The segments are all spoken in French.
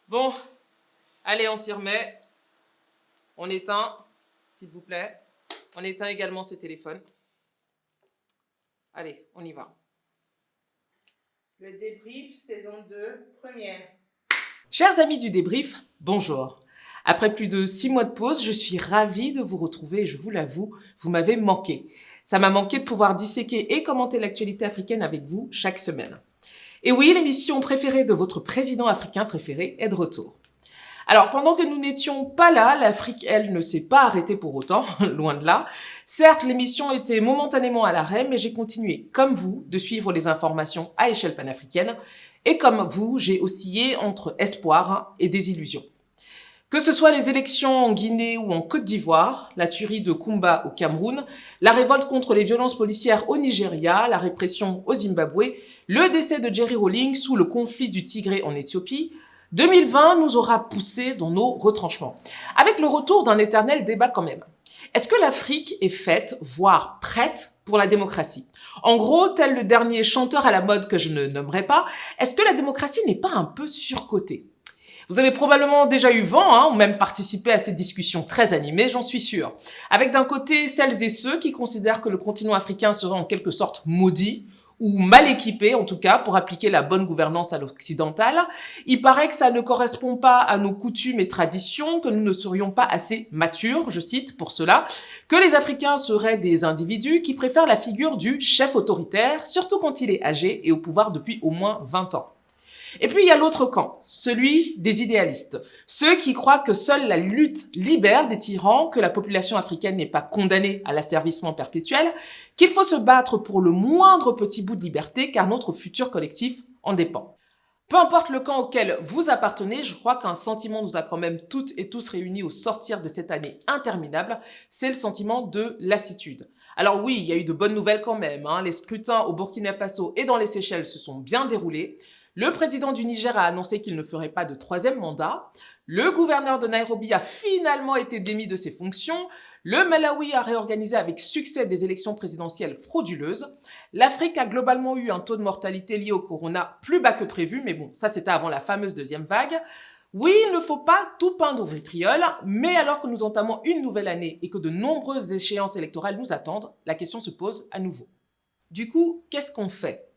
Bon, allez, on s'y remet. On éteint, s'il vous plaît. On éteint également ces téléphones. Allez, on y va. Le débrief, saison 2, première. Chers amis du débrief, bonjour. Après plus de 6 mois de pause, je suis ravie de vous retrouver et je vous l'avoue, vous m'avez manqué. Ça m'a manqué de pouvoir disséquer et commenter l'actualité africaine avec vous chaque semaine. Et oui, l'émission préférée de votre président africain préféré est de retour. Alors, pendant que nous n'étions pas là, l'Afrique, elle, ne s'est pas arrêtée pour autant, loin de là. Certes, l'émission était momentanément à l'arrêt, mais j'ai continué, comme vous, de suivre les informations à échelle panafricaine. Et comme vous, j'ai oscillé entre espoir et désillusion. Que ce soit les élections en Guinée ou en Côte d'Ivoire, la tuerie de Kumba au Cameroun, la révolte contre les violences policières au Nigeria, la répression au Zimbabwe, le décès de Jerry Rawlings ou le conflit du Tigré en Éthiopie, 2020 nous aura poussés dans nos retranchements. Avec le retour d'un éternel débat quand même. Est-ce que l'Afrique est faite, voire prête pour la démocratie? En gros, tel le dernier chanteur à la mode que je ne nommerai pas, est-ce que la démocratie n'est pas un peu surcotée? Vous avez probablement déjà eu vent, ou même participé à ces discussions très animées, j'en suis sûre. Avec d'un côté celles et ceux qui considèrent que le continent africain serait en quelque sorte maudit, ou mal équipé en tout cas pour appliquer la bonne gouvernance à l'occidentale. Il paraît que ça ne correspond pas à nos coutumes et traditions, que nous ne serions pas assez matures, je cite, pour cela, que les Africains seraient des individus qui préfèrent la figure du chef autoritaire, surtout quand il est âgé et au pouvoir depuis au moins 20 ans. Et puis il y a l'autre camp, celui des idéalistes, ceux qui croient que seule la lutte libère des tyrans, que la population africaine n'est pas condamnée à l'asservissement perpétuel, qu'il faut se battre pour le moindre petit bout de liberté car notre futur collectif en dépend. Peu importe le camp auquel vous appartenez, je crois qu'un sentiment nous a quand même toutes et tous réunis au sortir de cette année interminable, c'est le sentiment de lassitude. Alors oui, il y a eu de bonnes nouvelles quand même, les scrutins au Burkina Faso et dans les Seychelles se sont bien déroulés. Le président du Niger a annoncé qu'il ne ferait pas de troisième mandat. Le gouverneur de Nairobi a finalement été démis de ses fonctions. Le Malawi a réorganisé avec succès des élections présidentielles frauduleuses. L'Afrique a globalement eu un taux de mortalité lié au corona plus bas que prévu, mais bon, ça c'était avant la fameuse deuxième vague. Oui, il ne faut pas tout peindre au vitriol, mais alors que nous entamons une nouvelle année et que de nombreuses échéances électorales nous attendent, la question se pose à nouveau. Du coup, qu'est-ce qu'on fait ?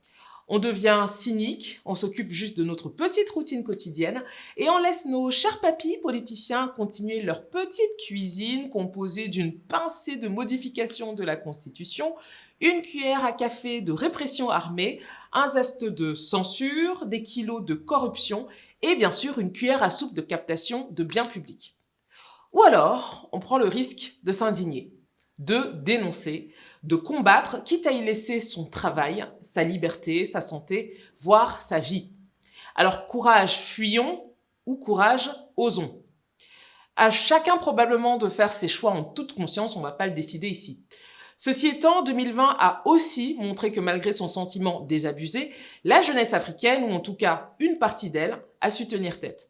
On devient cynique, on s'occupe juste de notre petite routine quotidienne et on laisse nos chers papis politiciens continuer leur petite cuisine composée d'une pincée de modification de la Constitution, une cuillère à café de répression armée, un zeste de censure, des kilos de corruption et bien sûr une cuillère à soupe de captation de biens publics. Ou alors, on prend le risque de s'indigner, de dénoncer, de combattre, quitte à y laisser son travail, sa liberté, sa santé, voire sa vie. Alors courage, fuyons, ou courage, osons. À chacun probablement de faire ses choix en toute conscience, on ne va pas le décider ici. Ceci étant, 2020 a aussi montré que malgré son sentiment désabusé, la jeunesse africaine, ou en tout cas une partie d'elle, a su tenir tête.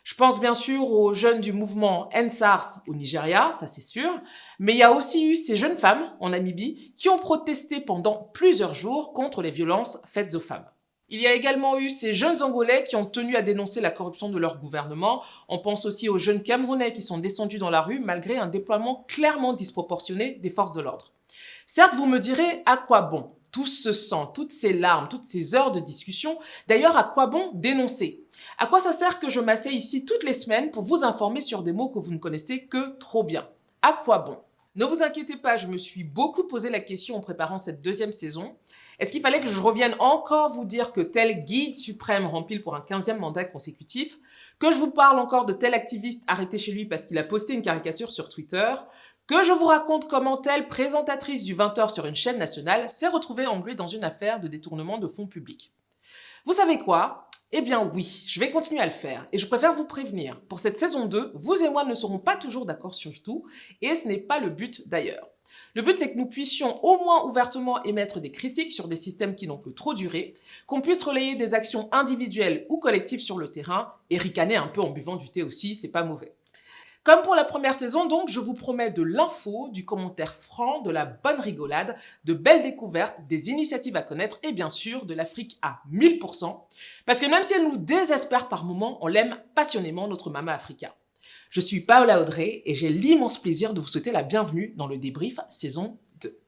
Je pense bien sûr aux jeunes du mouvement EndSARS au Nigeria, ça c'est sûr, mais il y a aussi eu ces jeunes femmes en Namibie qui ont protesté pendant plusieurs jours contre les violences faites aux femmes. Il y a également eu ces jeunes Angolais qui ont tenu à dénoncer la corruption de leur gouvernement. On pense aussi aux jeunes Camerounais qui sont descendus dans la rue malgré un déploiement clairement disproportionné des forces de l'ordre. Certes, vous me direz, à quoi bon tout ce sang, toutes ces larmes, toutes ces heures de discussion? D'ailleurs, à quoi bon dénoncer? À quoi ça sert que je m'asseye ici toutes les semaines pour vous informer sur des mots que vous ne connaissez que trop bien? À quoi bon? Ne vous inquiétez pas, je me suis beaucoup posé la question en préparant cette deuxième saison. Est-ce qu'il fallait que je revienne encore vous dire que tel guide suprême rempile pour un 15e mandat consécutif? Que je vous parle encore de tel activiste arrêté chez lui parce qu'il a posté une caricature sur Twitter? Que je vous raconte comment telle présentatrice du 20h sur une chaîne nationale s'est retrouvée engluée dans une affaire de détournement de fonds publics? Vous savez quoi? Eh bien oui, je vais continuer à le faire et je préfère vous prévenir. Pour cette saison 2, vous et moi ne serons pas toujours d'accord sur tout et ce n'est pas le but d'ailleurs. Le but, c'est que nous puissions au moins ouvertement émettre des critiques sur des systèmes qui n'ont que trop duré, qu'on puisse relayer des actions individuelles ou collectives sur le terrain et ricaner un peu en buvant du thé aussi, c'est pas mauvais. Comme pour la première saison, donc, je vous promets de l'info, du commentaire franc, de la bonne rigolade, de belles découvertes, des initiatives à connaître et bien sûr de l'Afrique à 1000%. Parce que même si elle nous désespère par moments, on l'aime passionnément, notre Mama Africa. Je suis Paola Audrey et j'ai l'immense plaisir de vous souhaiter la bienvenue dans le débrief saison 2.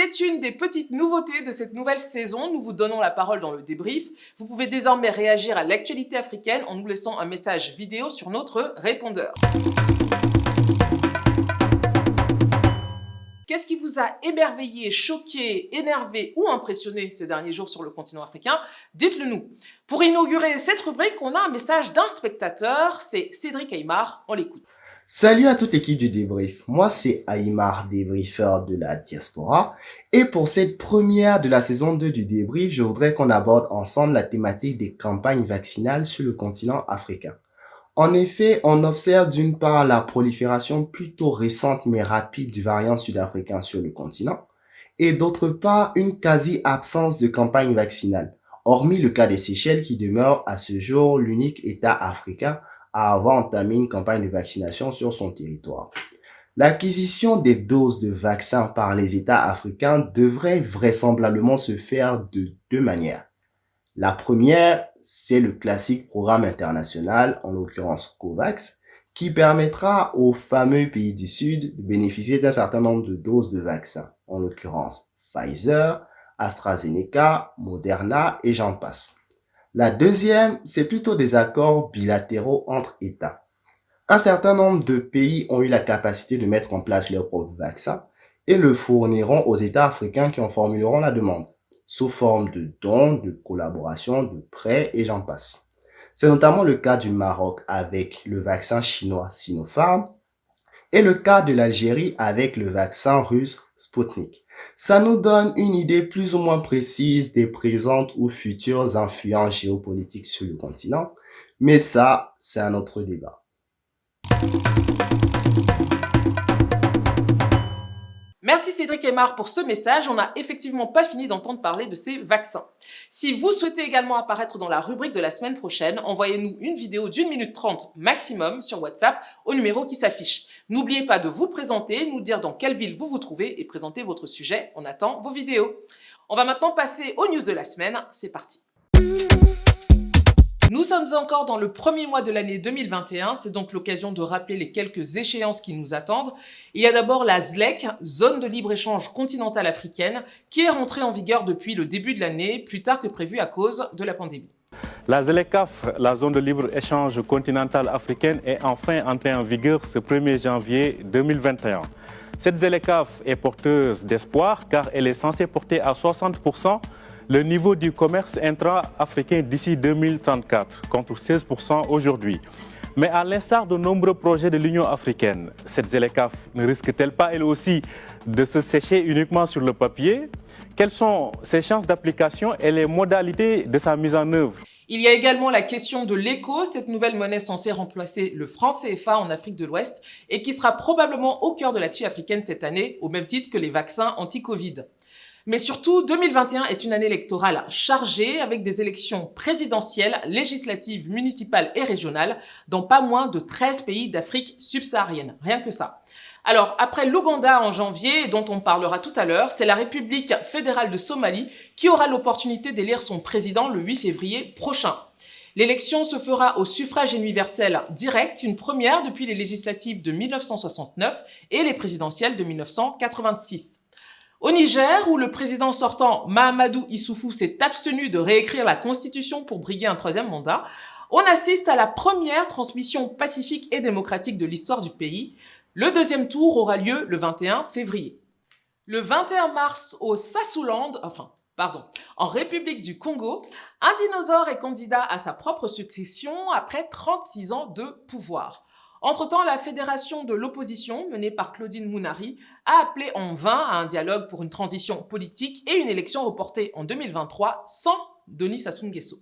C'est une des petites nouveautés de cette nouvelle saison. Nous vous donnons la parole dans le débrief. Vous pouvez désormais réagir à l'actualité africaine en nous laissant un message vidéo sur notre répondeur. Qu'est-ce qui vous a émerveillé, choqué, énervé ou impressionné ces derniers jours sur le continent africain? Dites-le nous. Pour inaugurer cette rubrique, on a un message d'un spectateur. C'est Cédric Aymar. On l'écoute. Salut à toute l'équipe du débrief, moi c'est Aymar, débriefeur de la diaspora, et pour cette première de la saison 2 du débrief, je voudrais qu'on aborde ensemble la thématique des campagnes vaccinales sur le continent africain. En effet, on observe d'une part la prolifération plutôt récente mais rapide du variant sud-africain sur le continent, et d'autre part une quasi-absence de campagne vaccinale, hormis le cas des Seychelles qui demeure à ce jour l'unique État africain à avoir entamé une campagne de vaccination sur son territoire. L'acquisition des doses de vaccins par les États africains devrait vraisemblablement se faire de deux manières. La première, c'est le classique programme international, en l'occurrence COVAX, qui permettra aux fameux pays du Sud de bénéficier d'un certain nombre de doses de vaccins, en l'occurrence Pfizer, AstraZeneca, Moderna et j'en passe. La deuxième, c'est plutôt des accords bilatéraux entre États. Un certain nombre de pays ont eu la capacité de mettre en place leur propre vaccin et le fourniront aux États africains qui en formuleront la demande, sous forme de dons, de collaborations, de prêts et j'en passe. C'est notamment le cas du Maroc avec le vaccin chinois Sinopharm et le cas de l'Algérie avec le vaccin russe Sputnik. Ça nous donne une idée plus ou moins précise des présentes ou futures influences géopolitiques sur le continent, mais ça, c'est un autre débat. Merci Cédric Aymar pour ce message. On n'a effectivement pas fini d'entendre parler de ces vaccins. Si vous souhaitez également apparaître dans la rubrique de la semaine prochaine, envoyez-nous une vidéo d'1 minute 30 maximum sur WhatsApp au numéro qui s'affiche. N'oubliez pas de vous présenter, nous dire dans quelle ville vous vous trouvez et présenter votre sujet. On attend vos vidéos. On va maintenant passer aux news de la semaine. C'est parti. Nous sommes encore dans le premier mois de l'année 2021, c'est donc l'occasion de rappeler les quelques échéances qui nous attendent. Il y a d'abord la ZLEC, Zone de libre-échange continentale africaine, qui est rentrée en vigueur depuis le début de l'année, plus tard que prévu à cause de la pandémie. La ZLECAf, la zone de libre-échange continentale africaine, est enfin entrée en vigueur ce 1er janvier 2021. Cette ZLECAf est porteuse d'espoir car elle est censée porter à 60% le niveau du commerce intra-africain d'ici 2034, contre 16% aujourd'hui. Mais à l'instar de nombreux projets de l'Union africaine, cette ZLECAf ne risque-t-elle pas elle aussi de se sécher uniquement sur le papier? Quelles sont ses chances d'application et les modalités de sa mise en œuvre? Il y a également la question de l'éco, cette nouvelle monnaie censée remplacer le franc CFA en Afrique de l'Ouest et qui sera probablement au cœur de l'actu africaine cette année, au même titre que les vaccins anti-Covid. Mais surtout, 2021 est une année électorale chargée avec des élections présidentielles, législatives, municipales et régionales dans pas moins de 13 pays d'Afrique subsaharienne. Rien que ça. Alors, après l'Ouganda en janvier, dont on parlera tout à l'heure, c'est la République fédérale de Somalie qui aura l'opportunité d'élire son président le 8 février prochain. L'élection se fera au suffrage universel direct, une première depuis les législatives de 1969 et les présidentielles de 1986. Au Niger, où le président sortant Mahamadou Issoufou s'est abstenu de réécrire la constitution pour briguer un troisième mandat, on assiste à la première transmission pacifique et démocratique de l'histoire du pays. Le deuxième tour aura lieu le 21 février. Le 21 mars au en République du Congo, un dinosaure est candidat à sa propre succession après 36 ans de pouvoir. Entre-temps, la fédération de l'opposition, menée par Claudine Mounari, a appelé en vain à un dialogue pour une transition politique et une élection reportée en 2023 sans Denis Sassou Nguesso.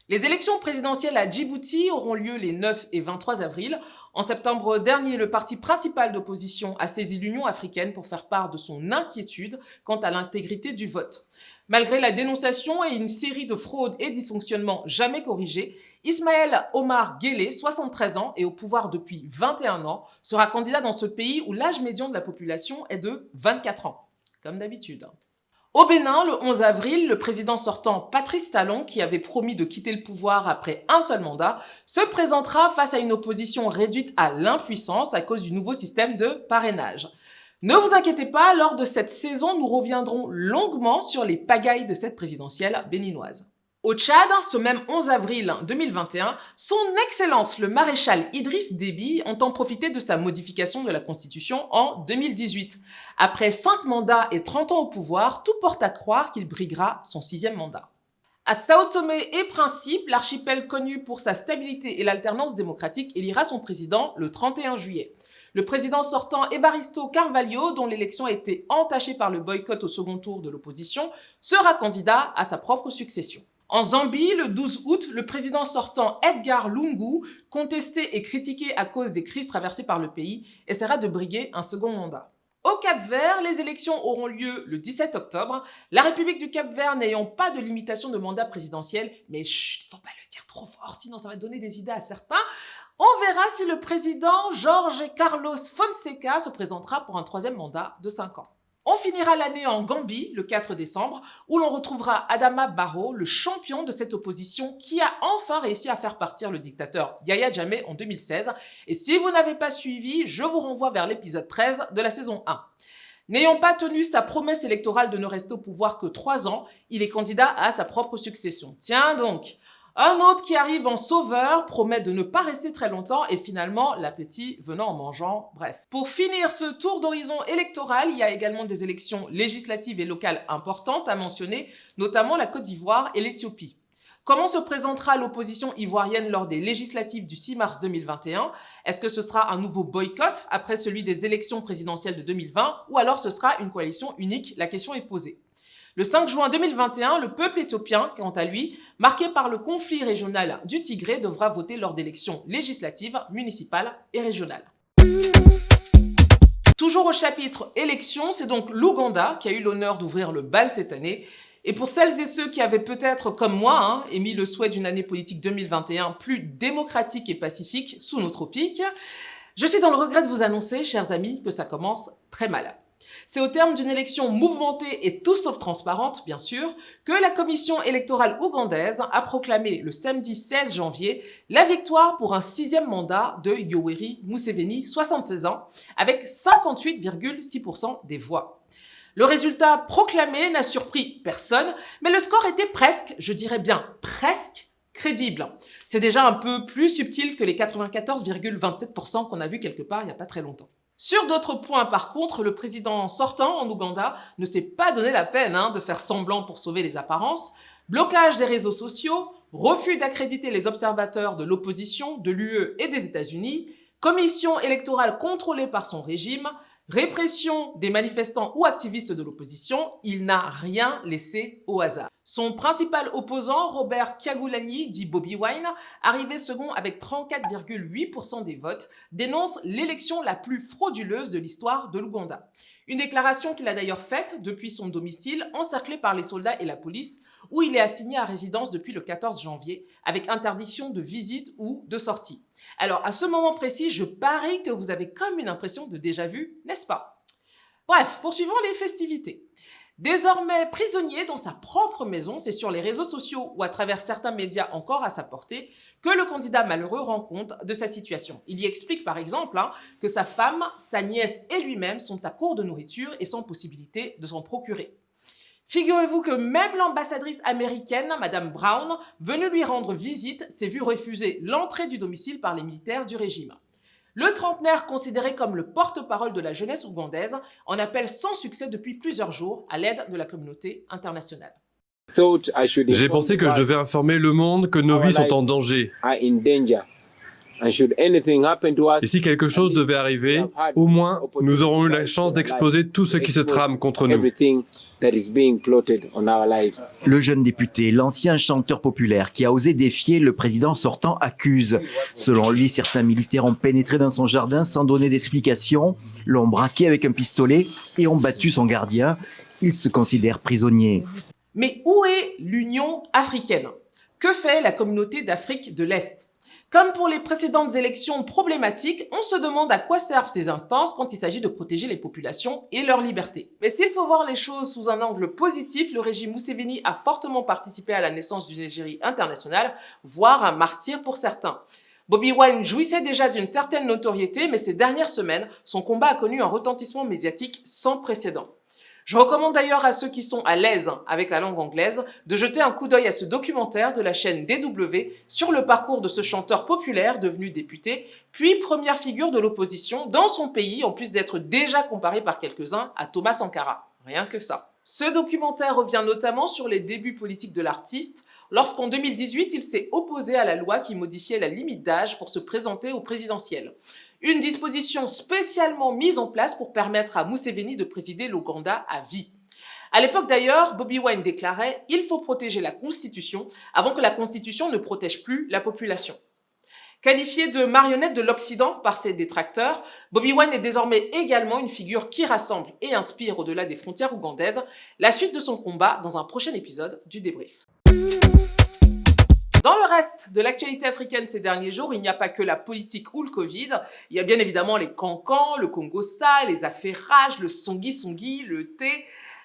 Les élections présidentielles à Djibouti auront lieu les 9 et 23 avril. En septembre dernier, le parti principal d'opposition a saisi l'Union africaine pour faire part de son inquiétude quant à l'intégrité du vote. Malgré la dénonciation et une série de fraudes et dysfonctionnements jamais corrigés, Ismaël Omar Guelleh, 73 ans et au pouvoir depuis 21 ans, sera candidat dans ce pays où l'âge médian de la population est de 24 ans, comme d'habitude. Au Bénin, le 11 avril, le président sortant Patrice Talon, qui avait promis de quitter le pouvoir après un seul mandat, se présentera face à une opposition réduite à l'impuissance à cause du nouveau système de parrainage. Ne vous inquiétez pas, lors de cette saison, nous reviendrons longuement sur les pagailles de cette présidentielle béninoise. Au Tchad, ce même 11 avril 2021, son Excellence le maréchal Idriss Déby entend profiter de sa modification de la Constitution en 2018. Après 5 mandats et 30 ans au pouvoir, tout porte à croire qu'il briguera son 6e mandat. À Sao Tomé et Principe, l'archipel connu pour sa stabilité et l'alternance démocratique élira son président le 31 juillet. Le président sortant Evaristo Carvalho, dont l'élection a été entachée par le boycott au second tour de l'opposition, sera candidat à sa propre succession. En Zambie, le 12 août, le président sortant Edgar Lungu, contesté et critiqué à cause des crises traversées par le pays, essaiera de briguer un second mandat. Au Cap-Vert, les élections auront lieu le 17 octobre, la République du Cap-Vert n'ayant pas de limitation de mandat présidentiel, mais chut, faut pas le dire trop fort, sinon ça va donner des idées à certains. On verra si le président Jorge Carlos Fonseca se présentera pour un 3e mandat de 5 ans. On finira l'année en Gambie, le 4 décembre, où l'on retrouvera Adama Barrow, le champion de cette opposition qui a enfin réussi à faire partir le dictateur Yahya Jammeh en 2016. Et si vous n'avez pas suivi, je vous renvoie vers l'épisode 13 de la saison 1. N'ayant pas tenu sa promesse électorale de ne rester au pouvoir que 3 ans, il est candidat à sa propre succession. Tiens donc! Un autre qui arrive en sauveur promet de ne pas rester très longtemps et finalement l'appétit venant en mangeant, bref. Pour finir ce tour d'horizon électoral, il y a également des élections législatives et locales importantes à mentionner, notamment la Côte d'Ivoire et l'Éthiopie. Comment se présentera l'opposition ivoirienne lors des législatives du 6 mars 2021? Est-ce que ce sera un nouveau boycott après celui des élections présidentielles de 2020 ou alors ce sera une coalition unique? La question est posée. Le 5 juin 2021, le peuple éthiopien, quant à lui, marqué par le conflit régional du Tigré, devra voter lors d'élections législatives, municipales et régionales. Toujours au chapitre élections, c'est donc l'Ouganda qui a eu l'honneur d'ouvrir le bal cette année. Et pour celles et ceux qui avaient peut-être, comme moi, émis le souhait d'une année politique 2021 plus démocratique et pacifique sous nos tropiques, je suis dans le regret de vous annoncer, chers amis, que ça commence très mal. C'est au terme d'une élection mouvementée et tout sauf transparente, bien sûr, que la commission électorale ougandaise a proclamé le samedi 16 janvier la victoire pour un 6e mandat de Yoweri Museveni, 76 ans, avec 58,6% des voix. Le résultat proclamé n'a surpris personne, mais le score était presque, je dirais bien presque, crédible. C'est déjà un peu plus subtil que les 94,27% qu'on a vu quelque part il n'y a pas très longtemps. Sur d'autres points, par contre, le président sortant en Ouganda ne s'est pas donné la peine de faire semblant pour sauver les apparences. Blocage des réseaux sociaux, refus d'accréditer les observateurs de l'opposition, de l'UE et des États-Unis, commission électorale contrôlée par son régime, répression des manifestants ou activistes de l'opposition, il n'a rien laissé au hasard. Son principal opposant, Robert Kyagulanyi, dit Bobi Wine, arrivé second avec 34,8% des votes, dénonce l'élection la plus frauduleuse de l'histoire de l'Ouganda. Une déclaration qu'il a d'ailleurs faite depuis son domicile, encerclé par les soldats et la police, où il est assigné à résidence depuis le 14 janvier, avec interdiction de visite ou de sortie. Alors, à ce moment précis, je parie que vous avez comme une impression de déjà-vu, n'est-ce pas? Bref, poursuivons les festivités. Désormais prisonnier dans sa propre maison, c'est sur les réseaux sociaux ou à travers certains médias encore à sa portée que le candidat malheureux rend compte de sa situation. Il y explique par exemple que sa femme, sa nièce et lui-même sont à court de nourriture et sans possibilité de s'en procurer. Figurez-vous que même l'ambassadrice américaine, Madame Brown, venue lui rendre visite, s'est vue refuser l'entrée du domicile par les militaires du régime. Le trentenaire, considéré comme le porte-parole de la jeunesse ougandaise, en appelle sans succès depuis plusieurs jours à l'aide de la communauté internationale. J'ai pensé que je devais informer le monde que nos vies sont en danger. Et si quelque chose devait arriver, au moins, nous aurons eu la chance d'exposer tout ce qui se trame contre nous. Le jeune député, l'ancien chanteur populaire qui a osé défier le président sortant, accuse. Selon lui, certains militaires ont pénétré dans son jardin sans donner d'explication, l'ont braqué avec un pistolet et ont battu son gardien. Il se considère prisonnier. Mais où est l'Union africaine? Que fait la communauté d'Afrique de l'Est? Comme pour les précédentes élections problématiques, on se demande à quoi servent ces instances quand il s'agit de protéger les populations et leurs libertés. Mais s'il faut voir les choses sous un angle positif, le régime Museveni a fortement participé à la naissance d'une égérie internationale, voire un martyr pour certains. Bobi Wine jouissait déjà d'une certaine notoriété, mais ces dernières semaines, son combat a connu un retentissement médiatique sans précédent. Je recommande d'ailleurs à ceux qui sont à l'aise avec la langue anglaise de jeter un coup d'œil à ce documentaire de la chaîne DW sur le parcours de ce chanteur populaire devenu député, puis première figure de l'opposition dans son pays, en plus d'être déjà comparé par quelques-uns à Thomas Sankara. Rien que ça. Ce documentaire revient notamment sur les débuts politiques de l'artiste, lorsqu'en 2018, il s'est opposé à la loi qui modifiait la limite d'âge pour se présenter au présidentiel. Une disposition spécialement mise en place pour permettre à Museveni de présider l'Ouganda à vie. À l'époque d'ailleurs, Bobi Wine déclarait « Il faut protéger la Constitution avant que la Constitution ne protège plus la population ». Qualifié de marionnette de l'Occident par ses détracteurs, Bobi Wine est désormais également une figure qui rassemble et inspire au-delà des frontières ougandaises. La suite de son combat dans un prochain épisode du débrief. Dans le reste de l'actualité africaine ces derniers jours, il n'y a pas que la politique ou le Covid. Il y a bien évidemment les cancans, le Congo sale, les affairages, le songi-songi, le thé.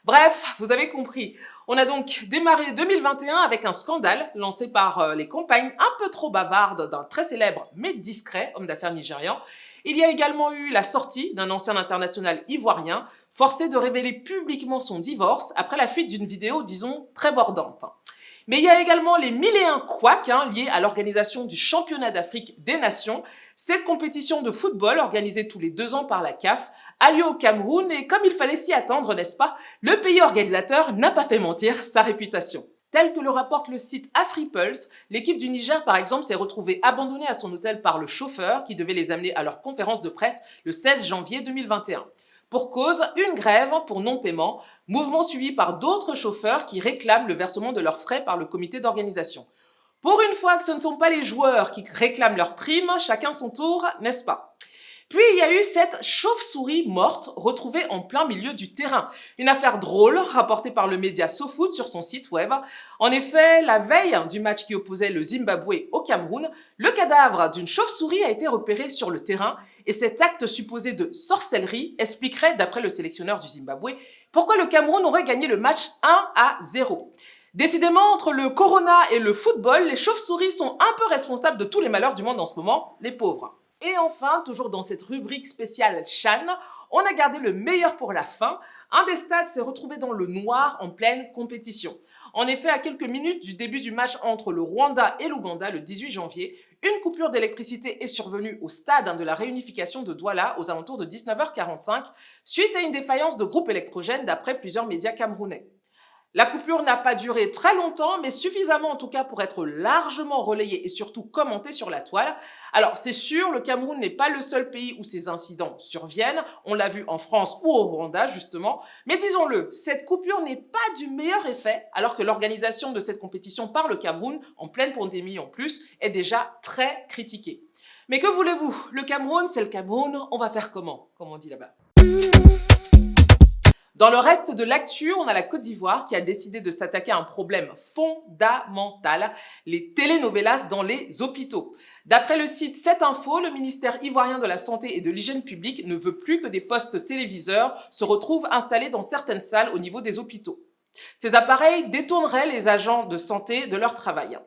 Bref, vous avez compris. On a donc démarré 2021 avec un scandale lancé par les campagnes un peu trop bavardes d'un très célèbre mais discret homme d'affaires nigérian. Il y a également eu la sortie d'un ancien international ivoirien, forcé de révéler publiquement son divorce après la fuite d'une vidéo, disons, très bordante. Mais il y a également les 1001 couacs liés à l'organisation du championnat d'Afrique des Nations. Cette compétition de football, organisée tous les 2 ans par la CAF, a lieu au Cameroun et comme il fallait s'y attendre, n'est-ce pas, le pays organisateur n'a pas fait mentir sa réputation. Tel que le rapporte le site AfriPulse, l'équipe du Niger, par exemple, s'est retrouvée abandonnée à son hôtel par le chauffeur qui devait les amener à leur conférence de presse le 16 janvier 2021. Pour cause, une grève pour non-paiement, mouvement suivi par d'autres chauffeurs qui réclament le versement de leurs frais par le comité d'organisation. Pour une fois que ce ne sont pas les joueurs qui réclament leurs primes, chacun son tour, n'est-ce pas? Puis il y a eu cette chauve-souris morte retrouvée en plein milieu du terrain. Une affaire drôle rapportée par le média SoFoot sur son site web. En effet, la veille du match qui opposait le Zimbabwe au Cameroun, le cadavre d'une chauve-souris a été repéré sur le terrain et cet acte supposé de sorcellerie expliquerait, d'après le sélectionneur du Zimbabwe, pourquoi le Cameroun aurait gagné le match 1-0. Décidément, entre le corona et le football, les chauves-souris sont un peu responsables de tous les malheurs du monde en ce moment, les pauvres. Et enfin, toujours dans cette rubrique spéciale CHAN, on a gardé le meilleur pour la fin. Un des stades s'est retrouvé dans le noir en pleine compétition. En effet, à quelques minutes du début du match entre le Rwanda et l'Ouganda le 18 janvier, une coupure d'électricité est survenue au stade de la réunification de Douala aux alentours de 19h45 suite à une défaillance de groupe électrogène d'après plusieurs médias camerounais. La coupure n'a pas duré très longtemps, mais suffisamment en tout cas pour être largement relayée et surtout commentée sur la toile. Alors c'est sûr, le Cameroun n'est pas le seul pays où ces incidents surviennent. On l'a vu en France ou au Rwanda justement. Mais disons-le, cette coupure n'est pas du meilleur effet, alors que l'organisation de cette compétition par le Cameroun, en pleine pandémie en plus, est déjà très critiquée. Mais que voulez-vous? Le Cameroun, c'est le Cameroun. On va faire comment? Comme on dit là-bas. Dans le reste de l'actu, on a la Côte d'Ivoire qui a décidé de s'attaquer à un problème fondamental, les telenovelas dans les hôpitaux. D'après le site 7info, le ministère ivoirien de la Santé et de l'Hygiène publique ne veut plus que des postes téléviseurs se retrouvent installés dans certaines salles au niveau des hôpitaux. Ces appareils détourneraient les agents de santé de leur travail.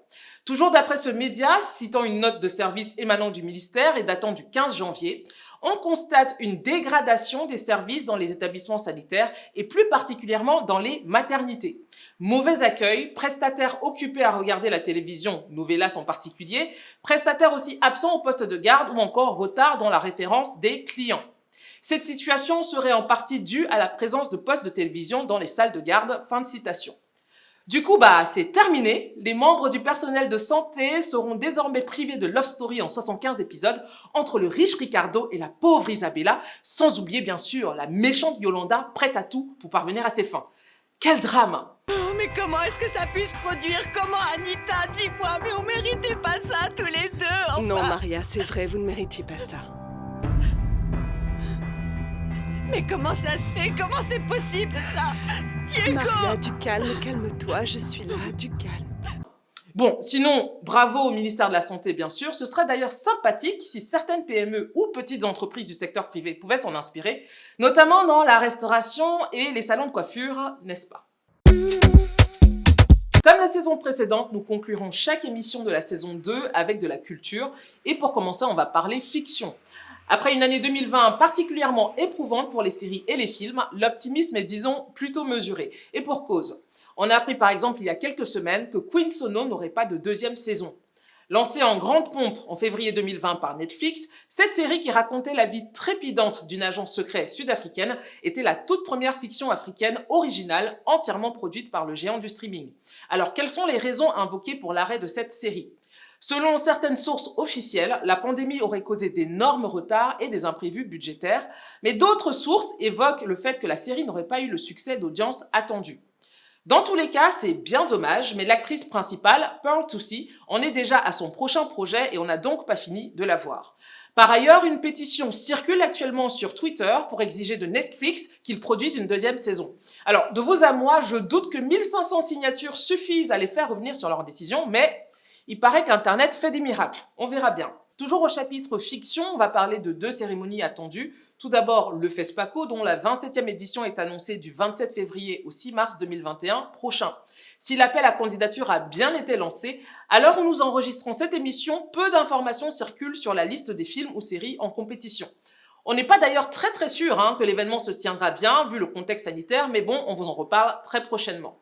Toujours d'après ce média, citant une note de service émanant du ministère et datant du 15 janvier, on constate une dégradation des services dans les établissements sanitaires et plus particulièrement dans les maternités. Mauvais accueil, prestataires occupés à regarder la télévision, novelas en particulier, prestataires aussi absents au poste de garde ou encore retard dans la référence des clients. Cette situation serait en partie due à la présence de postes de télévision dans les salles de garde. Fin de citation. Du coup, c'est terminé. Les membres du personnel de santé seront désormais privés de Love Story en 75 épisodes entre le riche Ricardo et la pauvre Isabella, sans oublier bien sûr la méchante Yolanda prête à tout pour parvenir à ses fins. Quel drame! Mais comment est-ce que ça pu se produire? Comment, Anita? Dis-moi, mais on méritait pas ça tous les deux, enfin. Non, Maria, c'est vrai, vous ne méritiez pas ça. Mais comment ça se fait? Comment c'est possible, ça? Diego! Maria, du calme, calme-toi, je suis là, du calme. Bon, sinon, bravo au ministère de la Santé, bien sûr. Ce serait d'ailleurs sympathique si certaines PME ou petites entreprises du secteur privé pouvaient s'en inspirer, notamment dans la restauration et les salons de coiffure, n'est-ce pas? Comme la saison précédente, nous conclurons chaque émission de la saison 2 avec de la culture. Et pour commencer, on va parler fiction. Après une année 2020 particulièrement éprouvante pour les séries et les films, l'optimisme est, disons, plutôt mesuré. Et pour cause. On a appris par exemple il y a quelques semaines que Queen Sono n'aurait pas de deuxième saison. Lancée en grande pompe en février 2020 par Netflix, cette série qui racontait la vie trépidante d'une agence secret sud-africaine était la toute première fiction africaine originale entièrement produite par le géant du streaming. Alors quelles sont les raisons invoquées pour l'arrêt de cette série ? Selon certaines sources officielles, la pandémie aurait causé d'énormes retards et des imprévus budgétaires, mais d'autres sources évoquent le fait que la série n'aurait pas eu le succès d'audience attendu. Dans tous les cas, c'est bien dommage, mais l'actrice principale, Pearl Toosey, en est déjà à son prochain projet et on n'a donc pas fini de la voir. Par ailleurs, une pétition circule actuellement sur Twitter pour exiger de Netflix qu'il produise une deuxième saison. Alors, de vous à moi, je doute que 1500 signatures suffisent à les faire revenir sur leur décision, mais il paraît qu'Internet fait des miracles. On verra bien. Toujours au chapitre fiction, on va parler de 2 cérémonies attendues. Tout d'abord, le FESPACO, dont la 27e édition est annoncée du 27 février au 6 mars 2021 prochain. Si l'appel à candidature a bien été lancé, à l'heure où nous enregistrons cette émission, peu d'informations circulent sur la liste des films ou séries en compétition. On n'est pas d'ailleurs très sûr que l'événement se tiendra bien, vu le contexte sanitaire, mais bon, on vous en reparle très prochainement.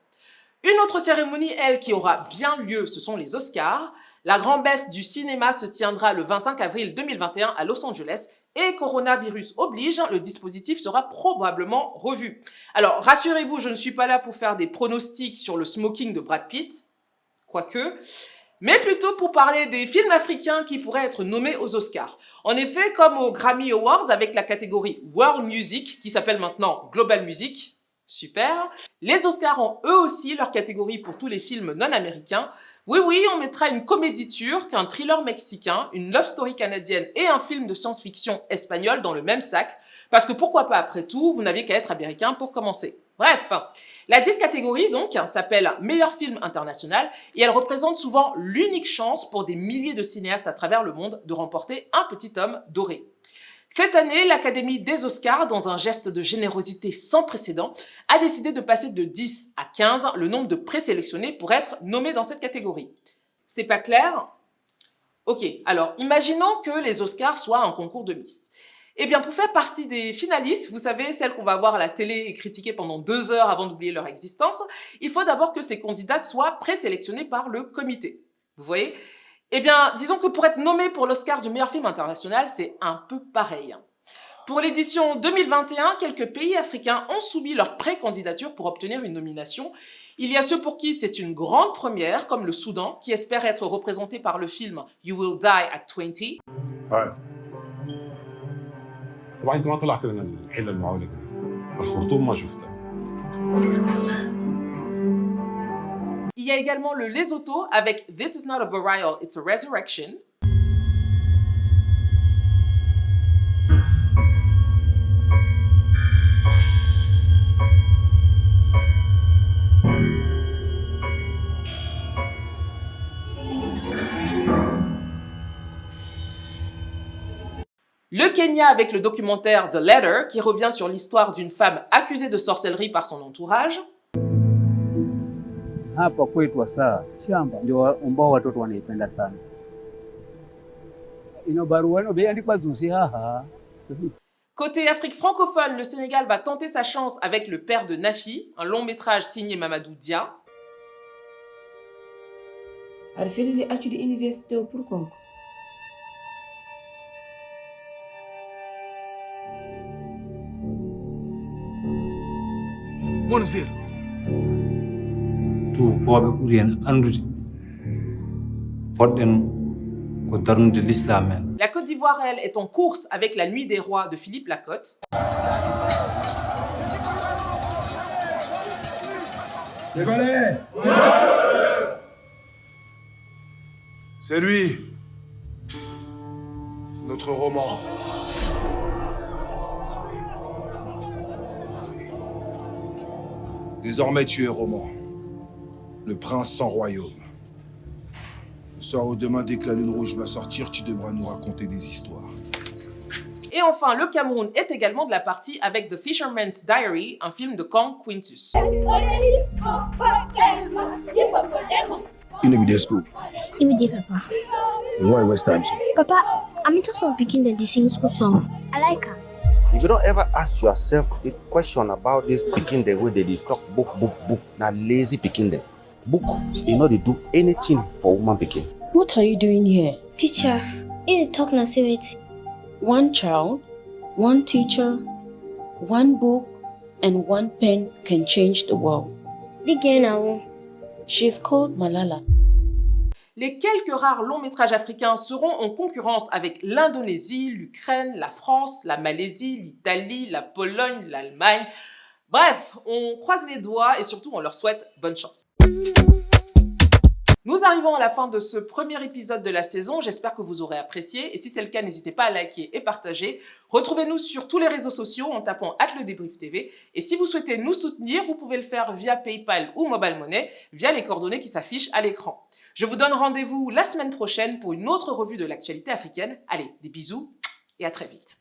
Une autre cérémonie, elle, qui aura bien lieu, ce sont les Oscars. La grand-messe du cinéma se tiendra le 25 avril 2021 à Los Angeles et coronavirus oblige, le dispositif sera probablement revu. Alors, rassurez-vous, je ne suis pas là pour faire des pronostics sur le smoking de Brad Pitt, quoique, mais plutôt pour parler des films africains qui pourraient être nommés aux Oscars. En effet, comme aux Grammy Awards avec la catégorie World Music, qui s'appelle maintenant Global Music, super. Les Oscars ont eux aussi leur catégorie pour tous les films non américains. Oui, on mettra une comédie turque, un thriller mexicain, une love story canadienne et un film de science-fiction espagnol dans le même sac. Parce que pourquoi pas, après tout, vous n'aviez qu'à être américain pour commencer. Bref, la dite catégorie donc s'appelle meilleur film international et elle représente souvent l'unique chance pour des milliers de cinéastes à travers le monde de remporter un petit homme doré. Cette année, l'Académie des Oscars, dans un geste de générosité sans précédent, a décidé de passer de 10 à 15 le nombre de présélectionnés pour être nommés dans cette catégorie. C'est pas clair? Ok, alors imaginons que les Oscars soient un concours de Miss. Eh bien, pour faire partie des finalistes, vous savez, celles qu'on va voir à la télé et critiquer pendant 2 heures avant d'oublier leur existence, il faut d'abord que ces candidats soient présélectionnés par le comité. Vous voyez ? Eh bien, disons que pour être nommé pour l'Oscar du meilleur film international, c'est un peu pareil. Pour l'édition 2021, quelques pays africains ont soumis leur pré-candidature pour obtenir une nomination. Il y a ceux pour qui c'est une grande première, comme le Soudan, qui espère être représenté par le film You Will Die at 20. طبعا انت ما طلعت لنا الحله المعوله دي الخرطوم ما شفتها. Il y a également le Lesotho avec This is not a burial, it's a resurrection. Le Kenya avec le documentaire The Letter qui revient sur l'histoire d'une femme accusée de sorcellerie par son entourage. Hapa kwetu Wasaa shamba ndio ambao watoto wanaipenda sana. Ino barua ino beandikwa zusi haha. Côté Afrique francophone, le Sénégal va tenter sa chance avec Le Père de Nafi, un long métrage signé Mamadou Dia. Arfeli atu di université pour konko. Monzir. tuuboɓe ɓuri en andude poɗɗen ko darnude l'islam en. La Côte d'Ivoire, elle, est en course avec La Nuit des Rois de Philippe Lacotte. Les valets! C'est lui. C'est notre roman. Désormais, tu es roman. Le prince sans royaume. Le soir au demain, dès que la lune rouge va sortir, tu devras nous raconter des histoires. Et enfin, le Cameroun est également de la partie avec The Fisherman's Diary, un film de Kang Quintus. In immediate school. Immediate, Papa. Why waste time? Papa, I'm interested in picking the sing school song. I like her. If you don't ever ask yourself the question about this picking the way they talk book. Now lazy picking them. Book, you know they do anything for woman picking. What are you doing here? Teacher, is talk na say it. One child, one teacher, one book, and one pen can change the world. The girl now. She's called Malala. Les quelques rares longs métrages africains seront en concurrence avec l'Indonésie, l'Ukraine, la France, la Malaisie, l'Italie, la Pologne, l'Allemagne. Bref, on croise les doigts et surtout on leur souhaite bonne chance. Nous arrivons à la fin de ce premier épisode de la saison, j'espère que vous aurez apprécié et si c'est le cas, n'hésitez pas à liker et partager. Retrouvez-nous sur tous les réseaux sociaux en tapant @ledébrief.tv et si vous souhaitez nous soutenir, vous pouvez le faire via PayPal ou Mobile Money via les coordonnées qui s'affichent à l'écran. Je vous donne rendez-vous la semaine prochaine pour une autre revue de l'actualité africaine. Allez, des bisous et à très vite.